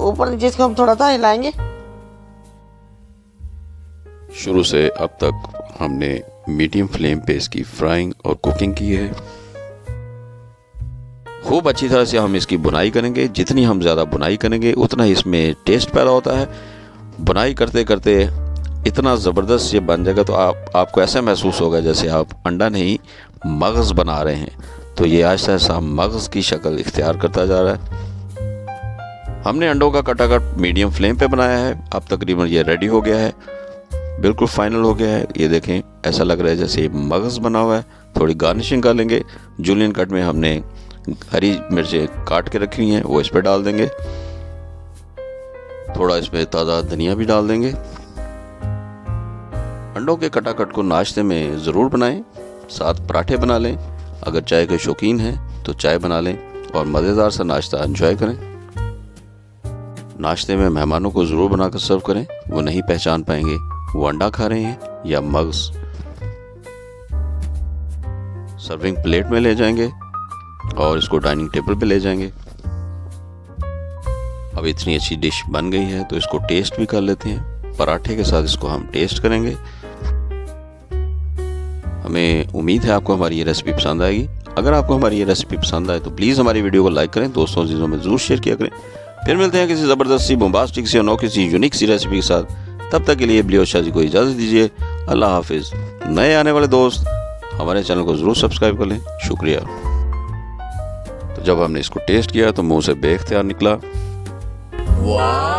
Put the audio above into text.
ऊपर नीचे इसको हम थोड़ा सा हिलाएंगे। शुरू से अब तक हमने मीडियम फ्लेम पे इसकी फ्राइंग और कुकिंग की है। खूब अच्छी तरह से हम इसकी बुनाई करेंगे। जितनी हम ज़्यादा बुनाई करेंगे उतना ही इसमें टेस्ट पैदा होता है। बुनाई करते करते इतना ज़बरदस्त ये बन जाएगा तो आपको ऐसा महसूस होगा जैसे आप अंडा नहीं मगज़ बना रहे हैं। तो ये आहिस्ता आहिस्ता मगज़ की शक्ल इख्तियार करता जा रहा है। हमने अंडों का कटाकट मीडियम फ्लेम पे बनाया है। अब तकरीबन ये रेडी हो गया है, बिल्कुल फाइनल हो गया है। ये देखें, ऐसा लग रहा है जैसे मगज़ बना हुआ है। थोड़ी गार्निशिंग कर लेंगे। जूलियन कट में हमने हरी मिर्चें काट के रखी हुई हैं, वो इस पर डाल देंगे। थोड़ा इसमें ताज़ा धनिया भी डाल देंगे। अंडों के कटाकट को नाश्ते में ज़रूर बनाएं, साथ पराठे बना लें। अगर चाय के शौकीन हैं तो चाय बना लें और मज़ेदार सा नाश्ता एंजॉय करें। नाश्ते में मेहमानों को ज़रूर बनाकर सर्व करें, वो नहीं पहचान पाएंगे वो अंडा खा रहे हैं या मगज़। सर्विंग प्लेट में ले जाएंगे और इसको डाइनिंग टेबल पे ले जाएंगे। अब इतनी अच्छी डिश बन गई है तो इसको टेस्ट भी कर लेते हैं। पराठे के साथ इसको हम टेस्ट करेंगे। हमें उम्मीद है आपको हमारी ये रेसिपी पसंद आएगी। अगर आपको हमारी ये रेसिपी पसंद आए तो प्लीज़ हमारी वीडियो को लाइक करें, दोस्तों चीज़ों में ज़रूर शेयर किया करें। फिर मिलते हैं किसी ज़बरदस्त सी, बोम्बास्टिक सी, अनोखी सी, यूनिक सी रेसिपी के साथ। तब तक के लिए ब्लियो शाह जी को इजाज़त दीजिए। अल्लाह हाफिज़। नए आने वाले दोस्त हमारे चैनल को ज़रूर सब्सक्राइब कर लें। शुक्रिया। तो जब हमने इसको टेस्ट किया तो मुंह से बेख्तियार निकला, वाह।